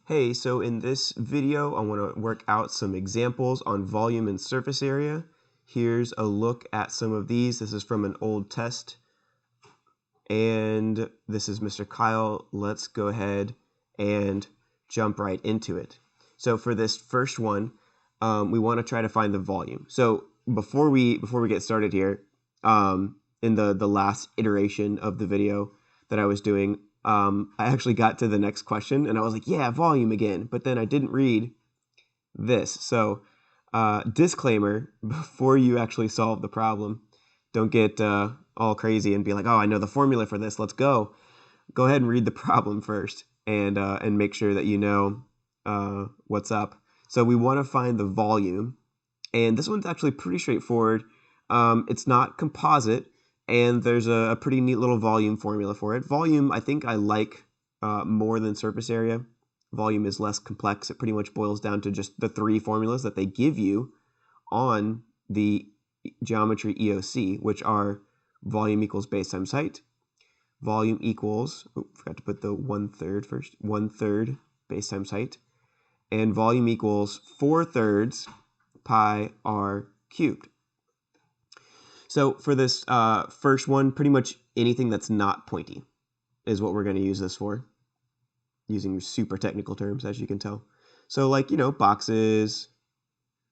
Hey, so in this video, I want to work out some examples on volume and surface area. Here's a look at some of these. This is from an old test, and this is Mr. Kyle. Let's go ahead and jump right into it. So for this first one, we want to try to find the volume. So before we get started here, in the last iteration of the video that I was doing, I actually got to the next question and I was like, yeah, volume again. But then I didn't read this. So disclaimer, before you actually solve the problem, don't get all crazy and be like, oh, I know the formula for this. Let's go. Go ahead and read the problem first and make sure that you know what's up. So we want to find the volume. And this one's actually pretty straightforward. It's not composite. And there's a pretty neat little volume formula for it. Volume, I think I like more than surface area. Volume is less complex. It pretty much boils down to just the three formulas that they give you on the geometry EOC, which are volume equals base times height. Volume equals, forgot to put the 1/3 first, 1/3 base times height. And volume equals 4/3 pi r cubed. So for this first one, pretty much anything that's not pointy is what we're going to use this for, using super technical terms, as you can tell. So like, boxes,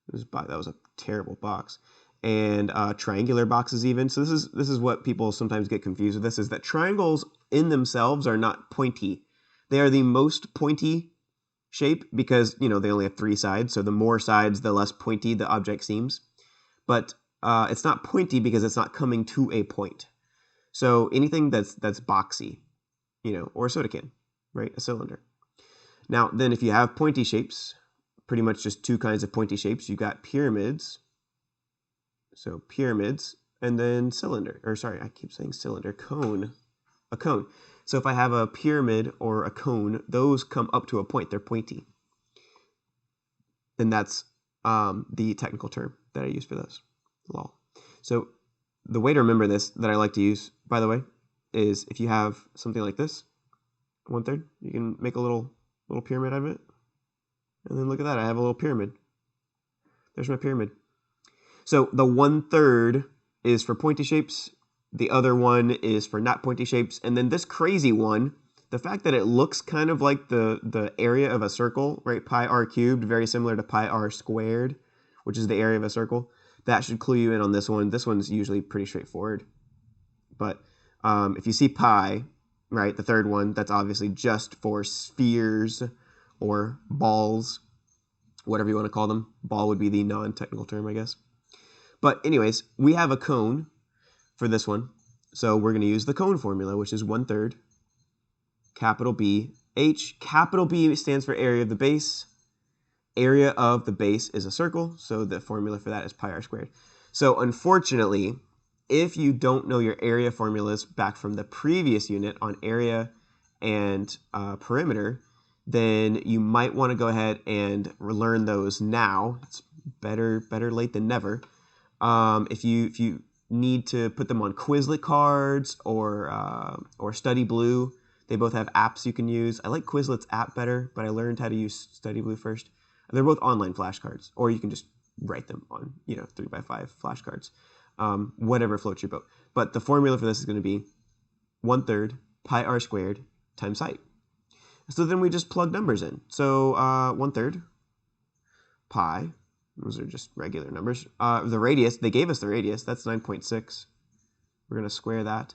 that was a terrible box, and triangular boxes even. So this is what people sometimes get confused with this, is that triangles in themselves are not pointy. They are the most pointy shape because, they only have three sides. So the more sides, the less pointy the object seems. But it's not pointy because it's not coming to a point. So anything that's boxy, or a soda can, right? A cylinder. Now, then if you have pointy shapes, pretty much just two kinds of pointy shapes. You got pyramids. So pyramids, and then cylinder, or sorry, I keep saying cylinder, cone, a cone. So if I have a pyramid or a cone, those come up to a point. They're pointy. And that's the technical term that I use for those. Law. So the way to remember this that I like to use, by the way, is if you have something like this, 1/3, you can make a little pyramid out of it. And then look at that, I have a little pyramid. There's my pyramid. So the 1/3 is for pointy shapes. The other one is for not pointy shapes. And then this crazy one, the fact that it looks kind of like the area of a circle, right? Pi r cubed, very similar to pi r squared, which is the area of a circle. That should clue you in on this one. This one's usually pretty straightforward. But if you see pi, right, the third one, that's obviously just for spheres or balls, whatever you want to call them. Ball would be the non-technical term, I guess. But anyways, we have a cone for this one. So we're going to use the cone formula, which is 1/3 capital B H. Capital B stands for area of the base. Area of the base is a circle, so the formula for that is pi r squared. So unfortunately, if you don't know your area formulas back from the previous unit on area and perimeter, then you might want to go ahead and learn those now. It's better late than never. If you need to put them on Quizlet cards or Study Blue, they both have apps you can use. I like Quizlet's app better, but I learned how to use Study Blue first. They're both online flashcards, or you can just write them on, 3x5 flashcards, whatever floats your boat. But the formula for this is going to be 1/3 pi r squared times height. So then we just plug numbers in. So 1/3 pi, those are just regular numbers. The radius, they gave us the radius, that's 9.6. We're going to square that.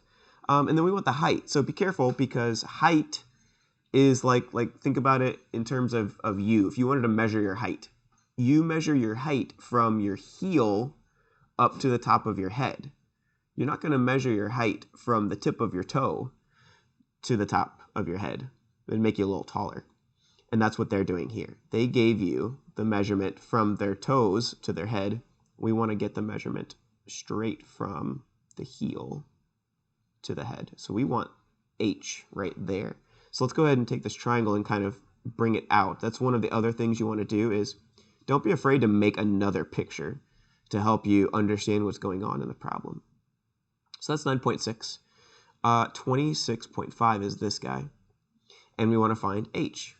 And then we want the height. So be careful, because height is like think about it in terms of you. If you wanted to measure your height, you measure your height from your heel up to the top of your head. You're not going to measure your height from the tip of your toe to the top of your head. It'd make you a little taller. And that's what they're doing here. They gave you the measurement from their toes to their head. We want to get the measurement straight from the heel to the head. So we want H right there. So let's go ahead and take this triangle and kind of bring it out. That's one of the other things you want to do, is don't be afraid to make another picture to help you understand what's going on in the problem. So that's 9.6. 26.5 is this guy. And we want to find H.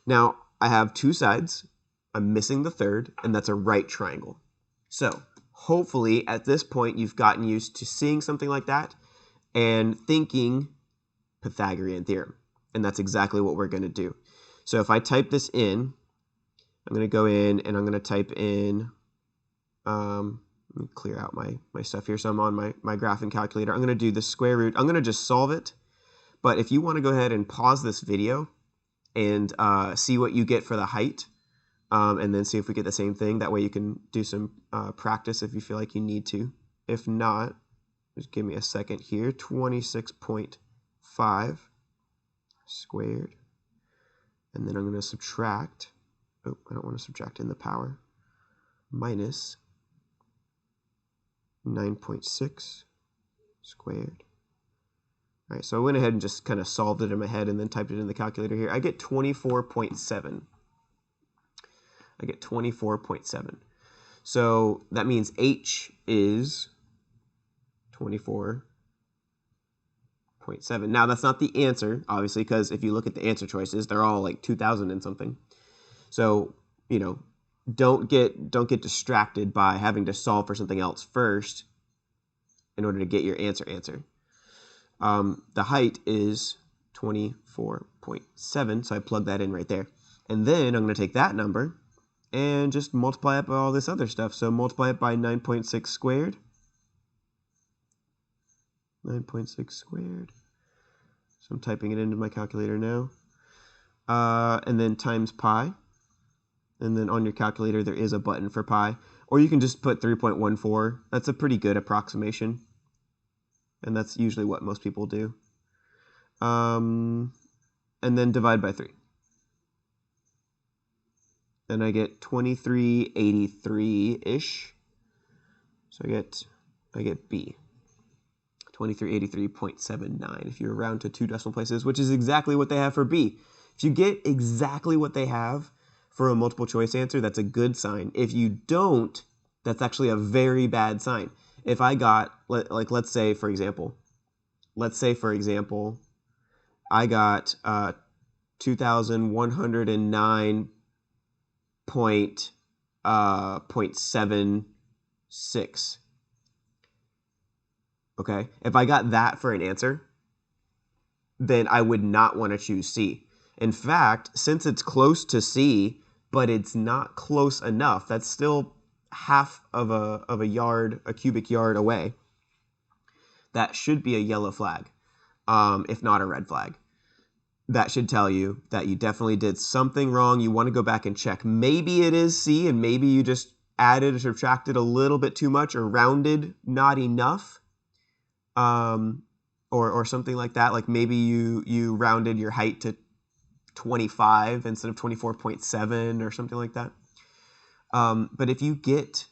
Now, I have two sides. I'm missing the third, and that's a right triangle. So hopefully at this point you've gotten used to seeing something like that and thinking Pythagorean theorem. And that's exactly what we're going to do. So if I type this in, I'm going to go in and I'm going to type in, let me clear out my stuff here. So I'm on my graphing calculator. I'm going to do the square root. I'm going to just solve it. But if you want to go ahead and pause this video and see what you get for the height, and then see if we get the same thing. That way you can do some practice if you feel like you need to. If not, just give me a second here. 26.5 squared. And then I'm going to subtract. Oh, I don't want to subtract in the power. Minus 9.6 squared. All right, so I went ahead and just kind of solved it in my head and then typed it in the calculator here. I get 24.7. I get 24.7. So that means H is 24.7. Now that's not the answer, obviously, because if you look at the answer choices, they're all like 2,000 and something. So, you know, don't get distracted by having to solve for something else first in order to get your answer. The height is 24.7, so I plug that in right there. And then I'm going to take that number and just multiply it by all this other stuff. So multiply it by 9.6 squared. 9.6 squared. So I'm typing it into my calculator now. And then times pi. And then on your calculator, there is a button for pi. Or you can just put 3.14. That's a pretty good approximation. And that's usually what most people do. And then divide by 3. And I get 2383-ish. So I get B. 2383.79 if you round to 2 decimal places, which is exactly what they have for B. If you get exactly what they have for a multiple choice answer, that's a good sign. If you don't, that's actually a very bad sign. If I got, like, let's say for example, I got 2,109.76. Okay, if I got that for an answer, then I would not want to choose C. In fact, since it's close to C, but it's not close enough, that's still half of a yard, a cubic yard away. That should be a yellow flag, if not a red flag. That should tell you that you definitely did something wrong. You want to go back and check. Maybe it is C, and maybe you just added or subtracted a little bit too much or rounded not enough, or something like that. Like maybe you rounded your height to 25 instead of 24.7 or something like that. But if you get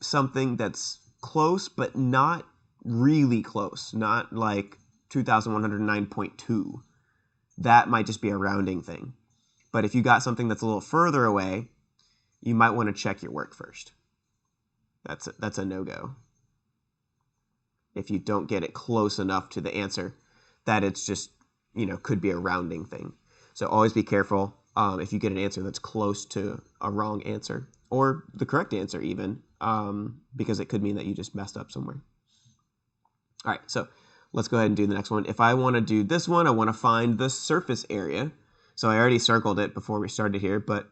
something that's close but not really close, not like 2,109.2, that might just be a rounding thing. But if you got something that's a little further away, you might want to check your work first. That's a no-go. If you don't get it close enough to the answer, that it's just, could be a rounding thing. So always be careful if you get an answer that's close to a wrong answer, or the correct answer even, because it could mean that you just messed up somewhere. All right, so let's go ahead and do the next one. If I want to do this one, I want to find the surface area. So I already circled it before we started here, but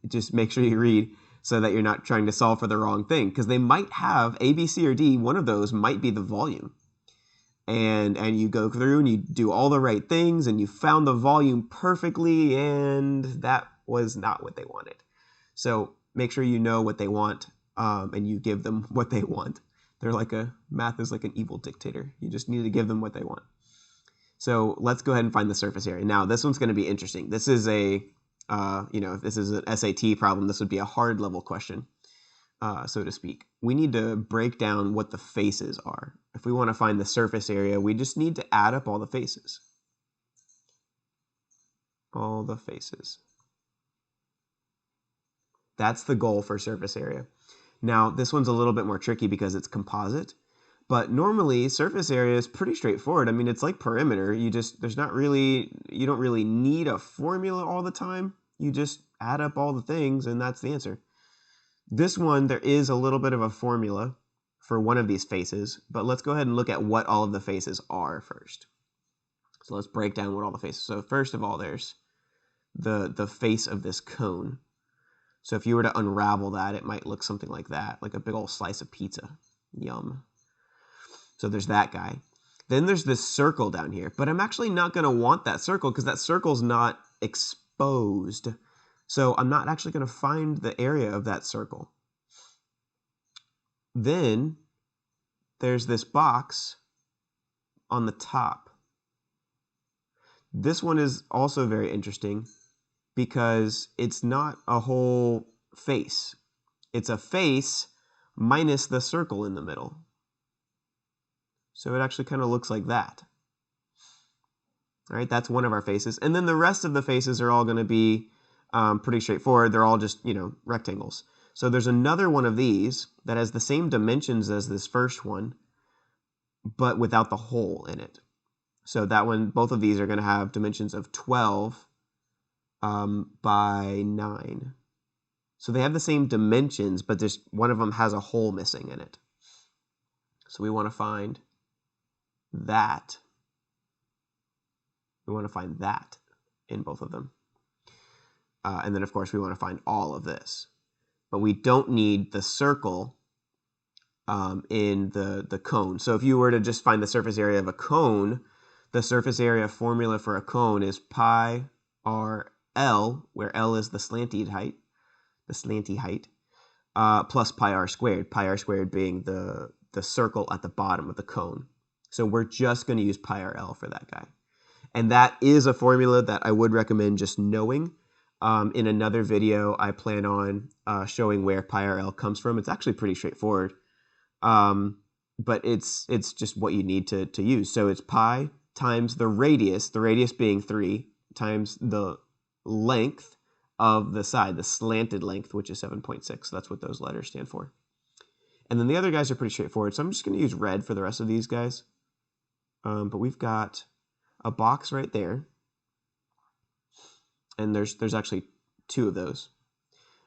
just make sure you read so that you're not trying to solve for the wrong thing, because they might have A, B, C, or D. One of those might be the volume. And you go through and you do all the right things and you found the volume perfectly, and that was not what they wanted. So make sure you know what they want, and you give them what they want. Math is like an evil dictator. You just need to give them what they want. So let's go ahead and find the surface area. Now this one's going to be interesting. This is if this is an SAT problem, this would be a hard level question, so to speak. We need to break down what the faces are. If we want to find the surface area, we just need to add up all the faces. All the faces. That's the goal for surface area. Now, this one's a little bit more tricky because it's composite, But normally surface area is pretty straightforward. I mean, it's like perimeter. You don't really need a formula all the time. You just add up all the things and that's the answer. This one, there is a little bit of a formula for one of these faces, but let's go ahead and look at what all of the faces are first. So let's break down what all the faces. So first of all, there's the face of this cone. So if you were to unravel that, it might look something like that, like a big old slice of pizza. Yum. So there's that guy. Then there's this circle down here, but I'm actually not going to want that circle because that circle's not exposed. So I'm not actually going to find the area of that circle. Then there's this box on the top. This one is also very interesting because it's not a whole face. It's a face minus the circle in the middle. So it actually kind of looks like that. All right, that's one of our faces. And then the rest of the faces are all going to be pretty straightforward. They're all just, rectangles. So there's another one of these that has the same dimensions as this first one, but without the hole in it. So that one, both of these are going to have dimensions of 12 by 9. So they have the same dimensions, but just one of them has a hole missing in it. So we want to find that. We want to find that in both of them. And then, of course, we want to find all of this. But we don't need the circle in the cone. So if you were to just find the surface area of a cone, the surface area formula for a cone is pi r L, where L is the slanty height, plus pi r squared being the circle at the bottom of the cone. So we're just going to use pi r L for that guy. And that is a formula that I would recommend just knowing. In another video, I plan on showing where pi r L comes from. It's actually pretty straightforward, but it's just what you need to use. So it's pi times the radius being 3, times the length of the side, the slanted length, which is 7.6. So that's what those letters stand for. And then the other guys are pretty straightforward. So I'm just going to use red for the rest of these guys. But we've got a box right there. And there's actually 2 of those.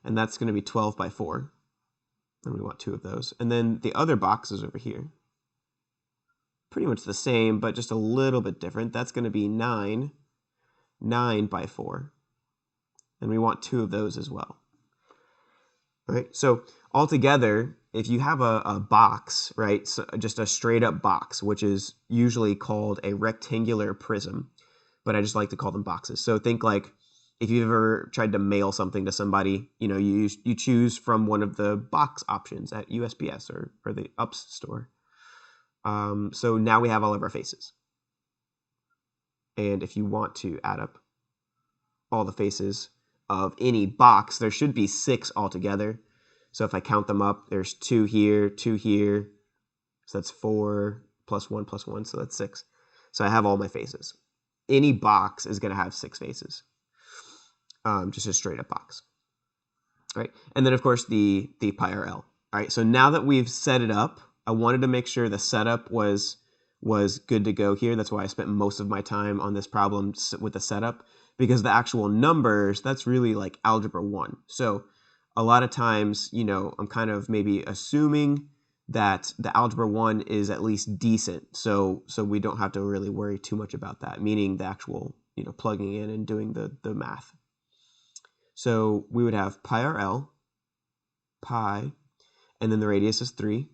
And that's going to be 12 by 4. And we want 2 of those. And then the other box is over here. Pretty much the same, but just a little bit different. That's going to be 9 by 4. And we want 2 of those as well. All right, so altogether, if you have a box, right, so just a straight up box, which is usually called a rectangular prism, but I just like to call them boxes. So think like if you've ever tried to mail something to somebody, you choose from one of the box options at USPS or the UPS store. So now we have all of our faces. And if you want to add up all the faces of any box, there should be 6 altogether. So if I count them up, there's 2 here, 2 here. So that's 4 plus 1 plus 1, so that's 6. So I have all my faces. Any box is going to have 6 faces. Just a straight up box. All right. And then, of course, the pi r L. All right. So now that we've set it up, I wanted to make sure the setup was good to go here. That's why I spent most of my time on this problem with the setup, because the actual numbers, that's really like algebra 1. So a lot of times, I'm kind of maybe assuming that the algebra 1 is at least decent. So we don't have to really worry too much about that, meaning the actual, plugging in and doing the math. So we would have pi r L, pi, and then the radius is 3.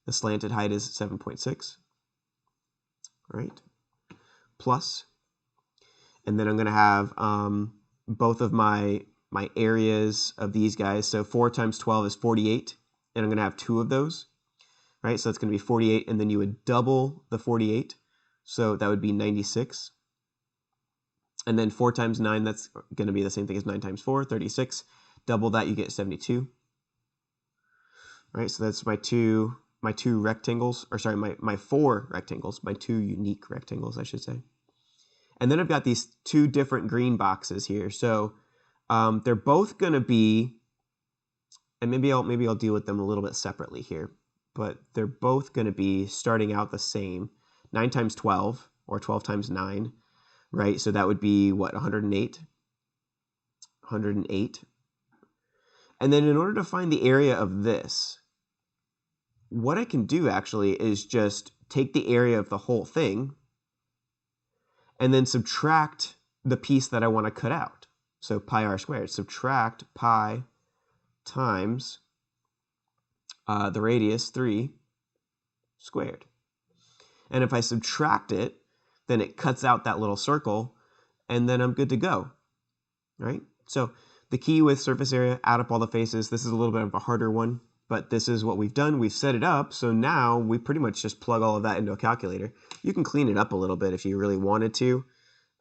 The slanted height is 7.6. All right, plus, and then I'm going to have both of my areas of these guys. So 4 times 12 is 48, and I'm going to have 2 of those. Right, so that's going to be 48, and then you would double the 48, so that would be 96. And then 4 times 9, that's going to be the same thing as 9 times 4, 36. Double that, you get 72. All right, so that's my two rectangles, or sorry, my 4 rectangles, my 2 unique rectangles, I should say. And then I've got these 2 different green boxes here. So they're both going to be, and maybe I'll deal with them a little bit separately here. but they're both going to be starting out the same. 9 times 12, or 12 times 9, right? So that would be, what, 108? 108. And then in order to find the area of this, what I can do actually is just take the area of the whole thing and then subtract the piece that I want to cut out. So pi r squared. Subtract pi times the radius 3 squared. And if I subtract it, then it cuts out that little circle, and then I'm good to go, right? So the key with surface area, add up all the faces. This is a little bit of a harder one, but this is what we've done. We've set it up, so now we pretty much just plug all of that into a calculator. You can clean it up a little bit if you really wanted to,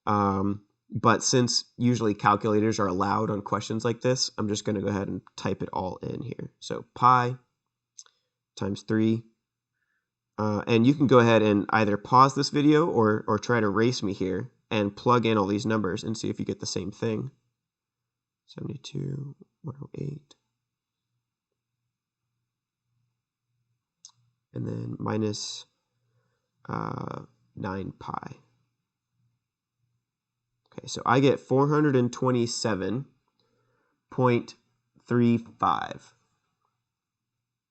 but since usually calculators are allowed on questions like this, I'm just going to go ahead and type it all in here. So pi times 3, and you can go ahead and either pause this video or try to race me here and plug in all these numbers and see if you get the same thing. 72, 108, and then minus 9 pi. Okay, so I get 427.35.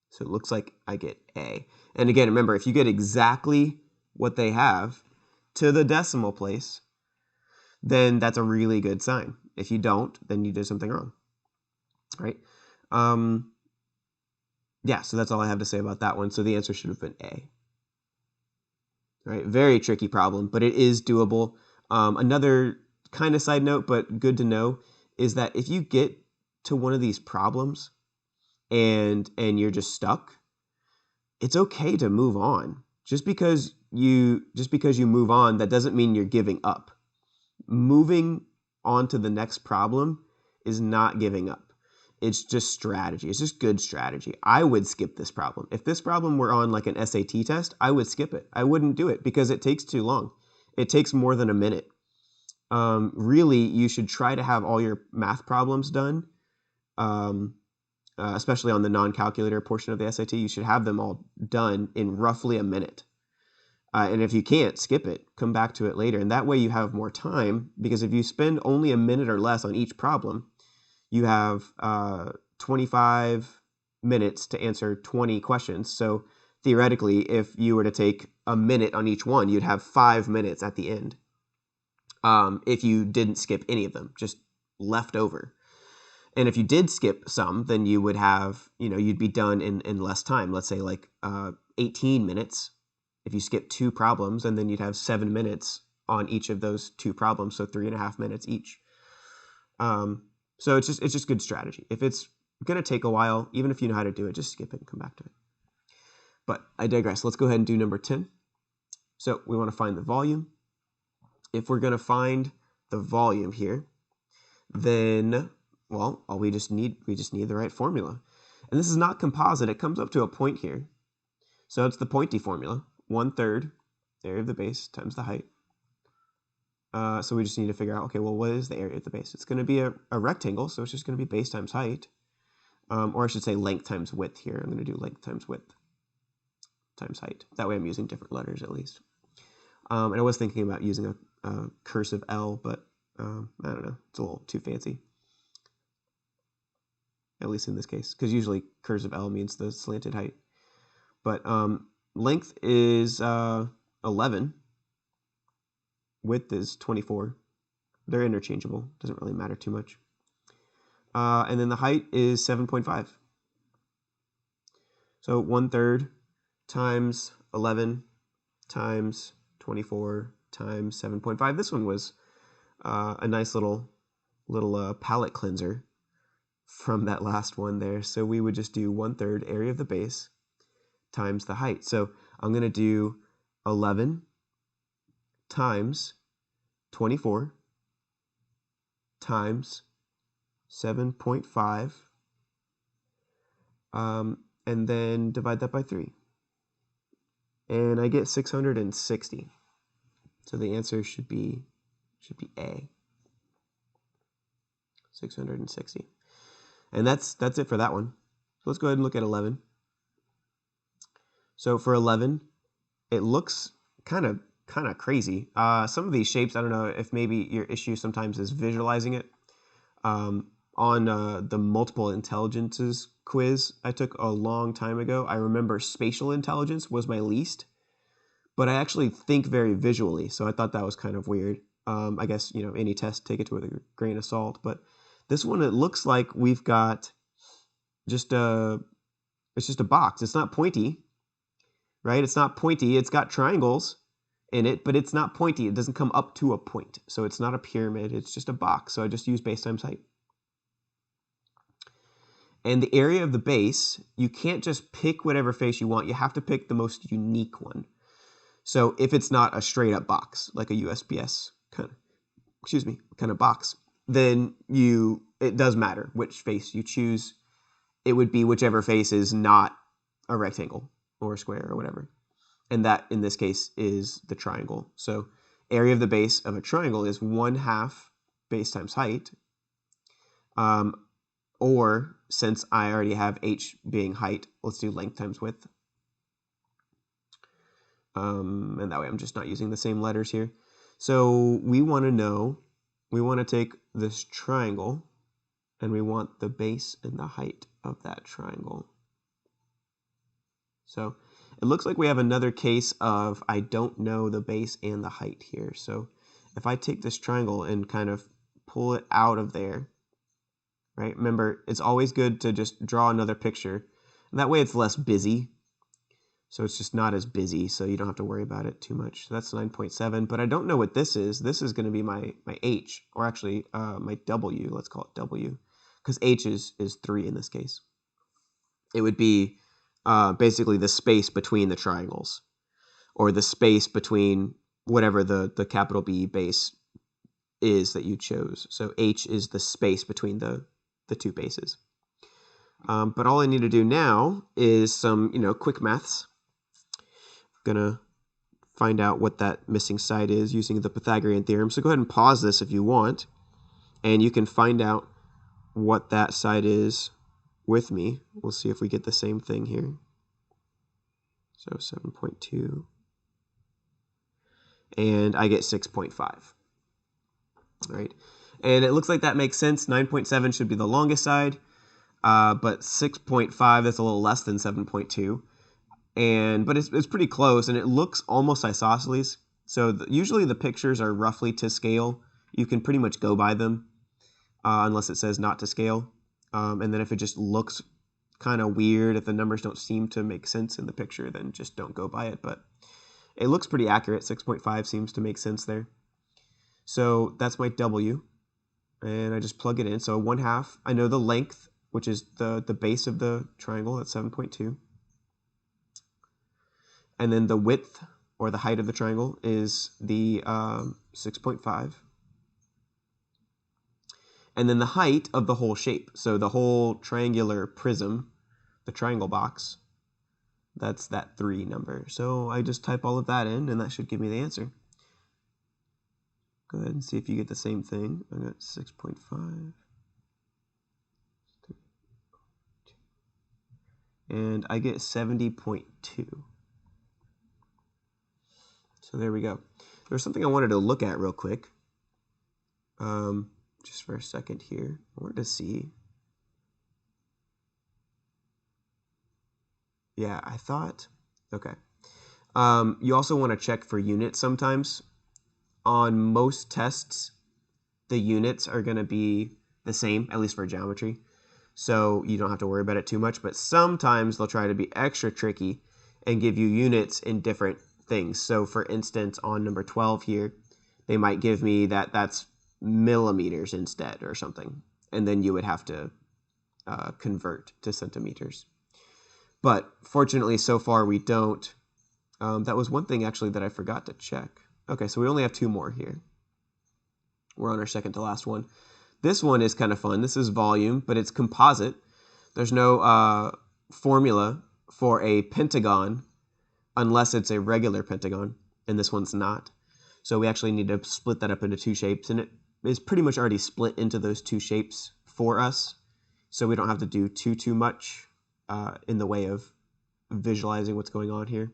So it looks like I get A. And again, remember, if you get exactly what they have to the decimal place, then that's a really good sign. If you don't, then you did something wrong, right? Yeah, so that's all I have to say about that one. So the answer should have been A. All right, very tricky problem, but it is doable. Another kind of side note, but good to know, is that if you get to one of these problems and you're just stuck, it's okay to move on. Just because you move on, that doesn't mean you're giving up. Moving on to the next problem is not giving up. It's just strategy. It's just good strategy. I would skip this problem. If this problem were on like an SAT test, I would skip it. I wouldn't do it because it takes too long. It takes more than a minute. Really, you should try to have all your math problems done, especially on the non-calculator portion of the SAT. You should have them all done in roughly a minute. And if you can't, skip it. Come back to it later. And that way you have more time, because if you spend only a minute or less on each problem, you have 25 minutes to answer 20 questions. So theoretically, if you were to take a minute on each one, you'd have 5 minutes at the end. If you didn't skip any of them, just left over. And if you did skip some, then you would have, you'd be done in less time. Let's say like 18 minutes. If you skip 2 problems, and then you'd have 7 minutes on each of those 2 problems, so 3.5 minutes each. So it's just good strategy. If it's going to take a while, even if you know how to do it, just skip it and come back to it. But I digress. Let's go ahead and do number 10. So we want to find the volume. If we're going to find the volume here, then, well, we just need the right formula. And this is not composite. It comes up to a point here. So it's the pointy formula. 1/3 area of the base times the height. So we just need to figure out, okay, well, what is the area of the base? It's going to be a rectangle, so it's just going to be base times height. Or I should say length times width here. I'm going to do length times width times height. That way I'm using different letters at least. And I was thinking about using a cursive L, but I don't know. It's a little too fancy. At least in this case, because usually cursive L means the slanted height. But length is 11. Width is 24. They're interchangeable. Doesn't really matter too much. And then the height is 7.5. So 1/3 times 11 times 24 times 7.5. This one was a nice little palette cleanser from that last one there. So we would just do 1/3 area of the base times the height. So I'm going to do 11 times 24 times 7.5, and then divide that by 3. And I get 660. So the answer should be A. 660. And that's it for that one. So let's go ahead and look at 11. So for 11, it looks kind of crazy. Some of these shapes, I don't know if maybe your issue sometimes is visualizing it. On the multiple intelligences quiz I took a long time ago, I remember spatial intelligence was my least, but I actually think very visually, so I thought that was kind of weird. I guess, any test, take it with a grain of salt, but this one, it looks like we've got it's just a box. It's not pointy, right? It's not pointy. It's got triangles in it, but it's not pointy. It doesn't come up to a point, so it's not a pyramid. It's just a box, so I just use base times height. And the area of the base, you can't just pick whatever face you want. You have to pick the most unique one. So if it's not a straight up box, like a USPS kind of box, then it does matter which face you choose. It would be whichever face is not a rectangle or a square or whatever. And that, in this case, is the triangle. So area of the base of a triangle is 1/2 base times height. Or since I already have h being height, let's do length times width. And that way I'm just not using the same letters here. So we want to take this triangle, and we want the base and the height of that triangle. So it looks like we have another case of I don't know the base and the height here. So if I take this triangle and kind of pull it out of there, right? Remember, it's always good to just draw another picture. And that way it's less busy. So it's just not as busy, so you don't have to worry about it too much. So that's 9.7, but I don't know what this is. This is going to be my H, or actually my W. Let's call it W, because H is 3 in this case. It would be basically the space between the triangles, or the space between whatever the capital B base is that you chose. So H is the space between the two bases. But all I need to do now is some quick maths. I'm gonna find out what that missing side is using the Pythagorean theorem. So go ahead and pause this if you want, and you can find out what that side is with me. We'll see if we get the same thing here. So 7.2, and I get 6.5. Right, and it looks like that makes sense. 9.7 should be the longest side, but 6.5, that's a little less than 7.2. But it's pretty close, and it looks almost isosceles. So usually the pictures are roughly to scale. You can pretty much go by them, unless it says not to scale. And then if it just looks kind of weird, if the numbers don't seem to make sense in the picture, then just don't go by it. But it looks pretty accurate. 6.5 seems to make sense there. So that's my W, and I just plug it in. So 1/2, I know the length, which is the base of the triangle, that's 7.2. And then the width, or the height of the triangle, is the 6.5. And then the height of the whole shape, so the whole triangular prism, the triangle box, that's that 3 number. So I just type all of that in, and that should give me the answer. Go ahead and see if you get the same thing. I got 6.5. And I get 70.2. So there we go. There's something I wanted to look at real quick. Just for a second here. I wanted to see. Yeah, I thought. Okay. You also want to check for units sometimes. On most tests, the units are going to be the same, at least for geometry. So you don't have to worry about it too much. But sometimes they'll try to be extra tricky and give you units in different things. So for instance, on number 12 here, they might give me that's millimeters instead or something. And then you would have to convert to centimeters. But fortunately, so far we don't. That was one thing actually that I forgot to check. Okay, so we only have 2 more here. We're on our second to last one. This one is kind of fun. This is volume, but it's composite. There's no formula for a pentagon unless it's a regular pentagon, and this one's not. So we actually need to split that up into 2 shapes, and it is pretty much already split into those 2 shapes for us, so we don't have to do too much in the way of visualizing what's going on here.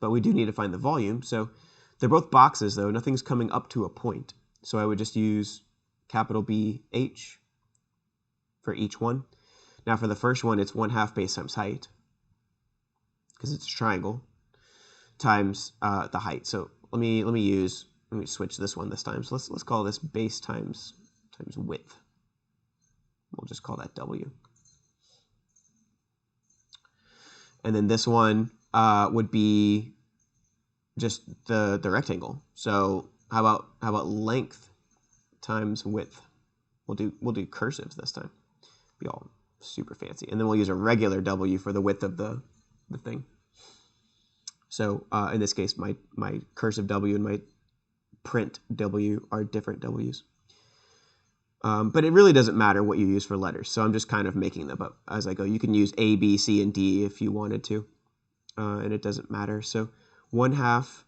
But we do need to find the volume. So they're both boxes, though. Nothing's coming up to a point. So I would just use capital BH for each one. Now for the first one, it's 1/2 base times height, because it's a triangle, times the height. So let me switch this one this time. So let's call this base times width. We'll just call that W. And then this one would be just the rectangle. So how about length times width? We'll do cursives this time. Be all super fancy. And then we'll use a regular W for the width of the thing. So in this case, my cursive W and my print W are different W's. But it really doesn't matter what you use for letters. So I'm just kind of making them up as I go. You can use A, B, C, and D if you wanted to. And it doesn't matter. So 1/2.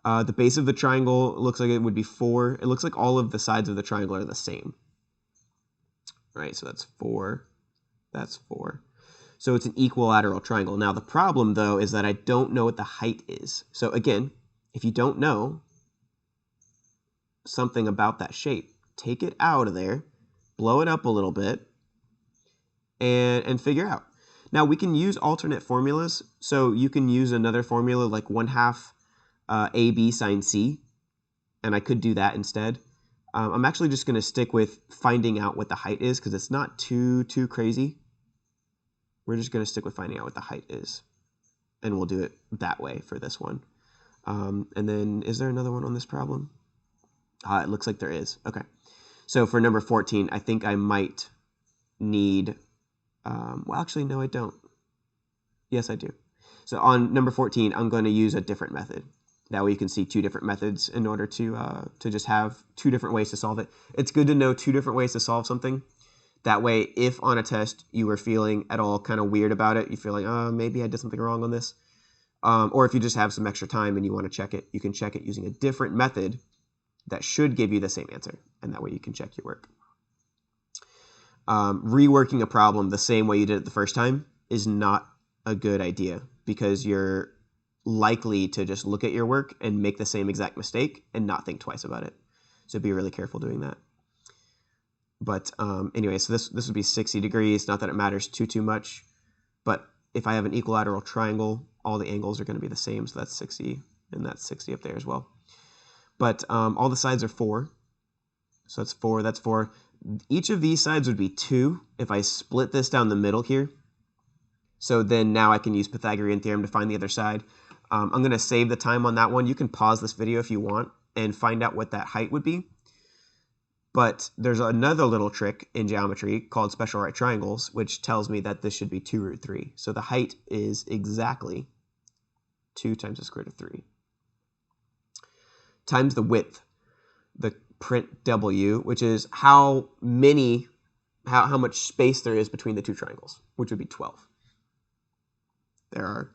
The base of the triangle looks like it would be 4. It looks like all of the sides of the triangle are the same. Right, so that's 4. That's 4. So it's an equilateral triangle. Now the problem, though, is that I don't know what the height is. So again, if you don't know something about that shape, take it out of there, blow it up a little bit, and figure out. Now we can use alternate formulas. So you can use another formula like 1/2 AB sine C, and I could do that instead. I'm actually just going to stick with finding out what the height is because it's not too crazy. We're just going to stick with finding out what the height is, and we'll do it that way for this one. And then is there another one on this problem? It looks like there is. Okay. So for number 14, I think I might need, well, actually, no, I don't. Yes, I do. So on number 14, I'm going to use a different method. That way you can see 2 different methods in order to just have 2 different ways to solve it. It's good to know 2 different ways to solve something. That way, if on a test you were feeling at all kind of weird about it, you feel like, oh, maybe I did something wrong on this. Or if you just have some extra time and you want to check it, you can check it using a different method that should give you the same answer. And that way you can check your work. Reworking a problem the same way you did it the first time is not a good idea because you're likely to just look at your work and make the same exact mistake and not think twice about it. So be really careful doing that. But anyway, so this would be 60 degrees. Not that it matters too much, but if I have an equilateral triangle, all the angles are going to be the same. So that's 60, and that's 60 up there as well. But all the sides are 4. So that's 4. That's 4. Each of these sides would be 2 if I split this down the middle here. So then now I can use Pythagorean theorem to find the other side. I'm going to save the time on that one. You can pause this video if you want and find out what that height would be. But there's another little trick in geometry called special right triangles, which tells me that this should be 2√3. So the height is exactly 2 times the square root of 3 times the width, the print W, which is how much space there is between the 2 triangles, which would be 12. There are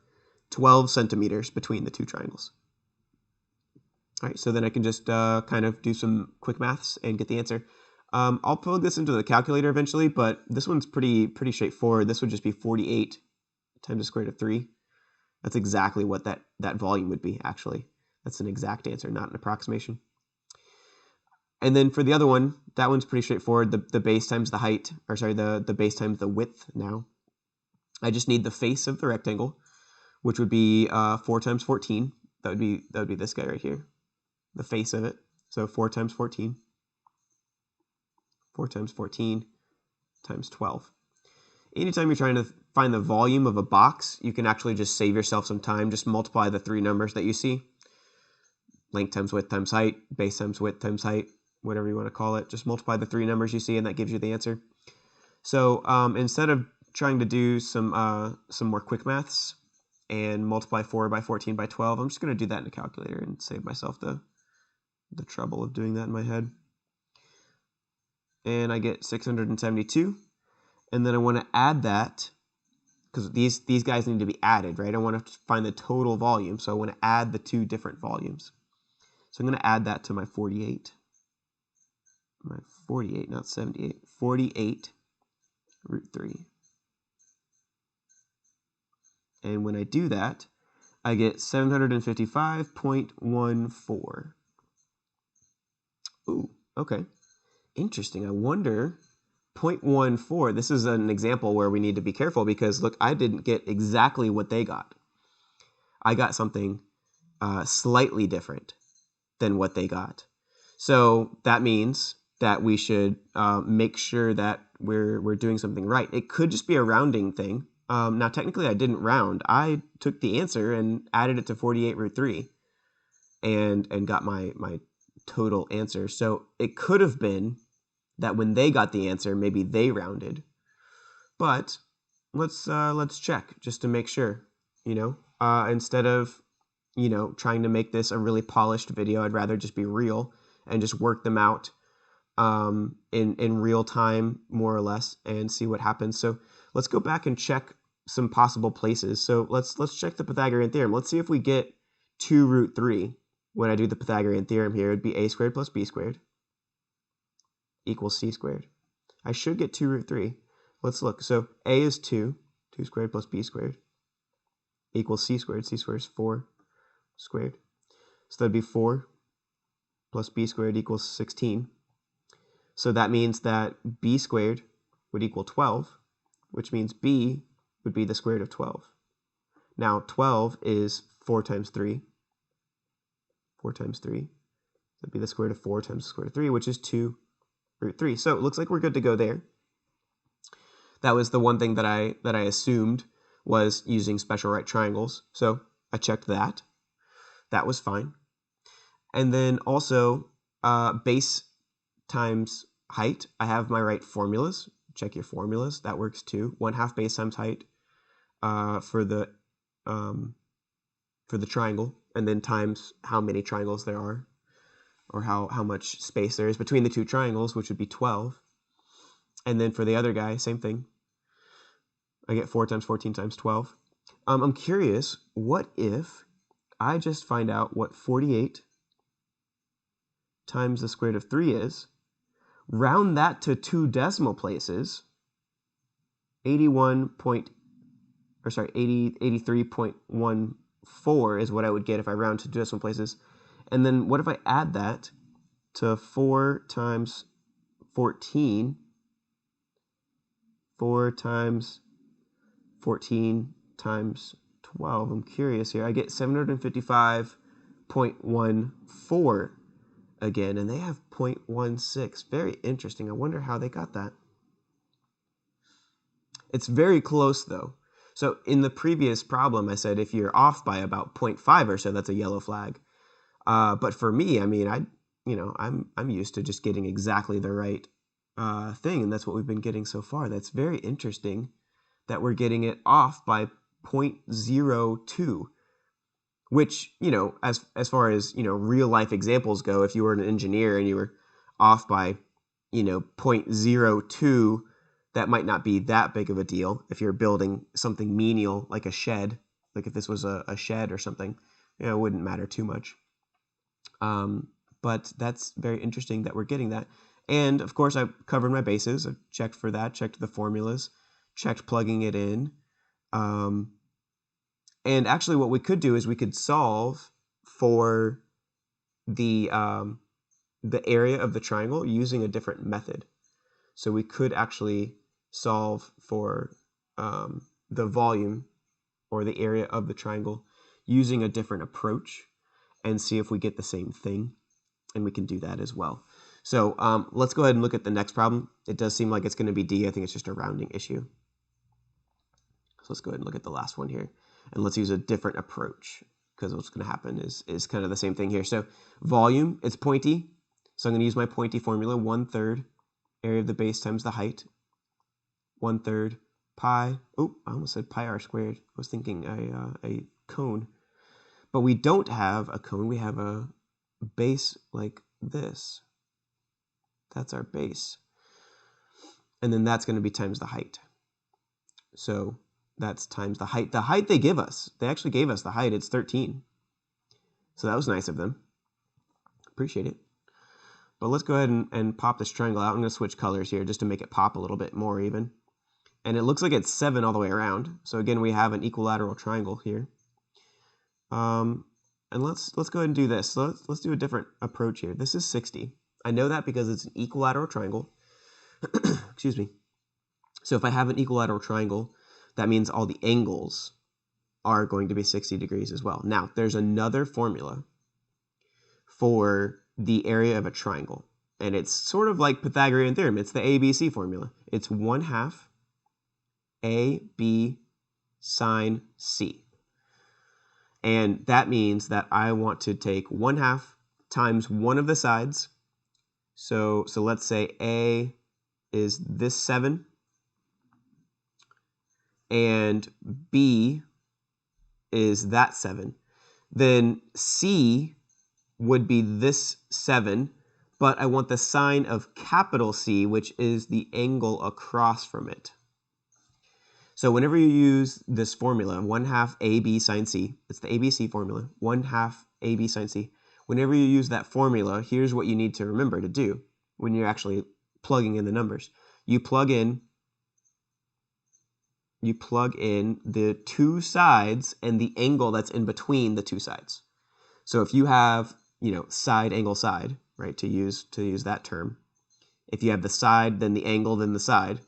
12 centimeters between the 2 triangles. All right, so then I can just kind of do some quick maths and get the answer. I'll plug this into the calculator eventually, but this one's pretty straightforward. This would just be 48 times the square root of 3. That's exactly what that volume would be, actually. That's an exact answer, not an approximation. And then for the other one, that one's pretty straightforward. The base times the height, or sorry, the base times the width now. I just need the face of the rectangle, which would be 4 times 14. That would be this guy right here, the face of it. So 4 times 14. 4 times 14 times 12. Anytime you're trying to find the volume of a box, you can actually just save yourself some time. Just multiply the 3 numbers that you see. Length times width times height, base times width times height, whatever you want to call it. Just multiply the 3 numbers you see, and that gives you the answer. So instead of trying to do some more quick maths and multiply 4 by 14 by 12, I'm just going to do that in a calculator and save myself the trouble of doing that in my head. And I get 672. And then I want to add that, because these guys need to be added, right? I want to find the total volume, so I want to add the 2 different volumes. So I'm going to add that to my 48. My 48, not 78. 48 root 3. And when I do that, I get 755.14. Ooh, okay. Interesting. I wonder, 0.14, this is an example where we need to be careful because, look, I didn't get exactly what they got. I got something slightly different than what they got. So that means that we should make sure that we're doing something right. It could just be a rounding thing. Now, technically, I didn't round. I took the answer and added it to 48 root 3 and got my total answer. So it could have been that when they got the answer, maybe they rounded. But let's check just to make sure, instead of, trying to make this a really polished video, I'd rather just be real and just work them out in real time, more or less, and see what happens. So let's go back and check some possible places. So let's check the Pythagorean theorem. Let's see if we get 2 root 3. When I do the Pythagorean theorem here, it'd be a squared plus b squared equals c squared. I should get 2 root 3. Let's look. So a is 2 squared plus b squared equals c squared. C squared is 4 squared. So that'd be 4 plus b squared equals 16. So that means that b squared would equal 12, which means b would be the square root of 12. Now 12 is 4 times 3. 4 times 3. That'd be the square root of 4 times the square root of 3, which is 2 root 3. So it looks like we're good to go there. That was the one thing that I assumed was using special right triangles. So I checked that. That was fine. And then also base times height. I have my right formulas. Check your formulas. That works too. 1/2 base times height for the triangle, and then times how many triangles there are, or how much space there is between the two triangles, which would be 12. And then for the other guy, same thing. I get 4 times 14 times 12. I'm curious, what if I just find out what 48 times the square root of 3 is, round that to 2 decimal places, 83.14 is what I would get if I round to 2 decimal places. And then what if I add that to 4 times 14, 4 times 14 times 12. I'm curious here. I get 755.14 again, and they have 0.16. Very interesting. I wonder how they got that. It's very close, though. So in the previous problem, I said if you're off by about 0.5 or so, that's a yellow flag. But for me, I mean, I'm used to just getting exactly the right thing, and that's what we've been getting so far. That's very interesting that we're getting it off by 0.02, which, as far as, real life examples go, if you were an engineer and you were off by, 0.02, that might not be that big of a deal. If you're building something menial like a shed, like if this was a shed or something, it wouldn't matter too much. But that's very interesting that we're getting that. And of course, I covered my bases. I checked for that, checked the formulas, checked plugging it in. And actually what we could do is we could solve for the area of the triangle using a different method. So we could actually solve for the volume or the area of the triangle using a different approach and see if we get the same thing. And we can do that as well. So let's go ahead and look at the next problem. It does seem like it's going to be D. I think it's just a rounding issue. So let's go ahead and look at the last one here. And let's use a different approach, because what's going to happen is kind of the same thing here. So volume, it's pointy. So I'm going to use my pointy formula, 1/3 area of the base times the height. 1/3 pi. Oh, I almost said pi r squared. I was thinking a cone. But we don't have a cone. We have a base like this. That's our base. And then that's going to be times the height. So that's times the height. The height they give us. They actually gave us the height. It's 13. So that was nice of them. Appreciate it. But let's go ahead and pop this triangle out. I'm going to switch colors here just to make it pop a little bit more even. And it looks like it's 7 all the way around. So again, we have an equilateral triangle here. And let's go ahead and do this. So let's do a different approach here. This is 60. I know that because it's an equilateral triangle. Excuse me. So if I have an equilateral triangle, that means all the angles are going to be 60 degrees as well. Now, there's another formula for the area of a triangle. And it's sort of like Pythagorean theorem. It's the ABC formula. It's 1/2 AB sine C. And that means that I want to take 1/2 times one of the sides. So let's say A is this 7 and B is that 7. Then C would be this 7, but I want the sine of capital C, which is the angle across from it. So whenever you use this formula, 1/2 AB sine C, it's the ABC formula, 1/2 AB sine C. Whenever you use that formula, here's what you need to remember to do when you're actually plugging in the numbers. You plug in the two sides and the angle that's in between the two sides. So if you have, side, angle, side, right, to use that term, if you have the side, then the angle, then the side,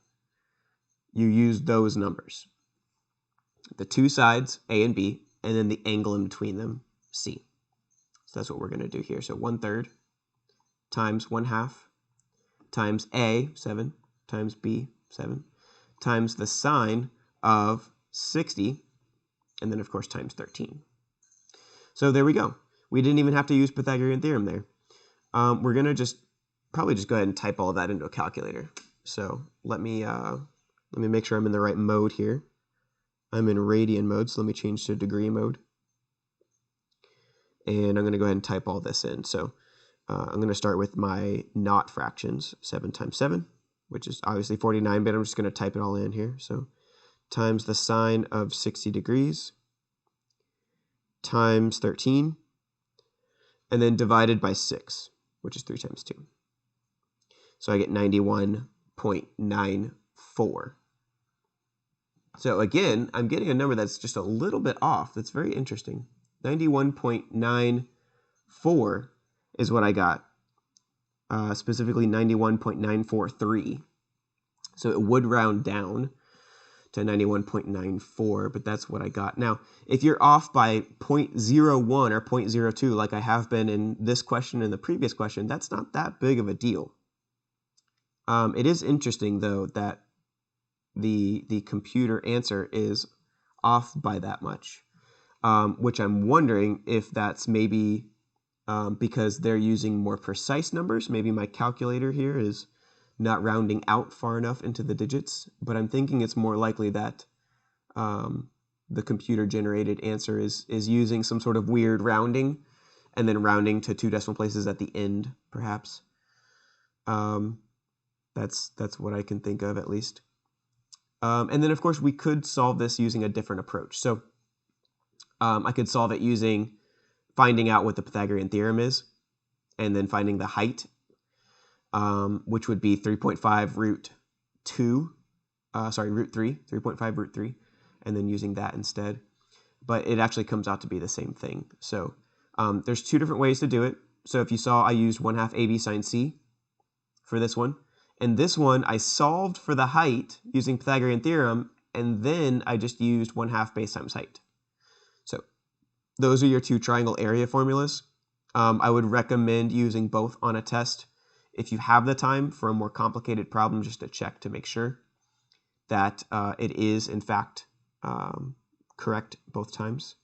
you use those numbers. The two sides, A and B, and then the angle in between them, C. So that's what we're going to do here. So 1/3 times 1/2 times A, 7, times B, 7, times the sine of 60, and then, of course, times 13. So there we go. We didn't even have to use Pythagorean theorem there. We're going to probably just go ahead and type all of that into a calculator. So let me make sure I'm in the right mode here. I'm in radian mode, so let me change to degree mode. And I'm going to go ahead and type all this in. So I'm going to start with my not fractions, 7 times 7, which is obviously 49, but I'm just going to type it all in here. So times the sine of 60 degrees times 13, and then divided by 6, which is 3 times 2. So I get 91.94. So again, I'm getting a number that's just a little bit off. That's very interesting. 91.94 is what I got, specifically 91.943. So it would round down to 91.94, but that's what I got. Now, if you're off by 0.01 or 0.02, like I have been in this question and the previous question, that's not that big of a deal. It is interesting, though, that the computer answer is off by that much, which I'm wondering if that's maybe because they're using more precise numbers. Maybe my calculator here is not rounding out far enough into the digits, but I'm thinking it's more likely that the computer-generated answer is using some sort of weird rounding and then rounding to 2 decimal places at the end, perhaps. That's what I can think of, at least. And then, of course, we could solve this using a different approach. So I could solve it using finding out what the Pythagorean theorem is and then finding the height, which would be 3.5 root 3, 3.5 root 3, and then using that instead. But it actually comes out to be the same thing. So there's 2 different ways to do it. So if you saw, I used 1/2 AB sine C for this one. And this one, I solved for the height using Pythagorean theorem, and then I just used 1/2 base times height. So those are your 2 triangle area formulas. I would recommend using both on a test if you have the time for a more complicated problem, just to check to make sure that it is, in fact, correct both times.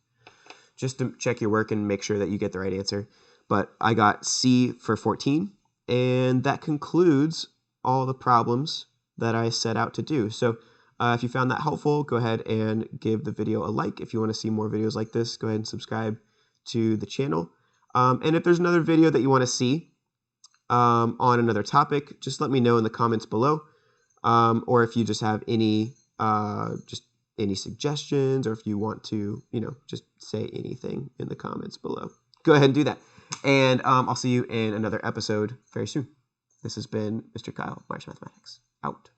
Just to check your work and make sure that you get the right answer. But I got C for 14, and that concludes all the problems that I set out to do. So if you found that helpful, go ahead and give the video a like. If you want to see more videos like this, go ahead and subscribe to the channel. And if there's another video that you want to see on another topic, just let me know in the comments below. Or if you just have any suggestions, or if you want to, just say anything in the comments below, go ahead and do that. And I'll see you in another episode very soon. This has been Mr. Kyle, March Mathematics, out.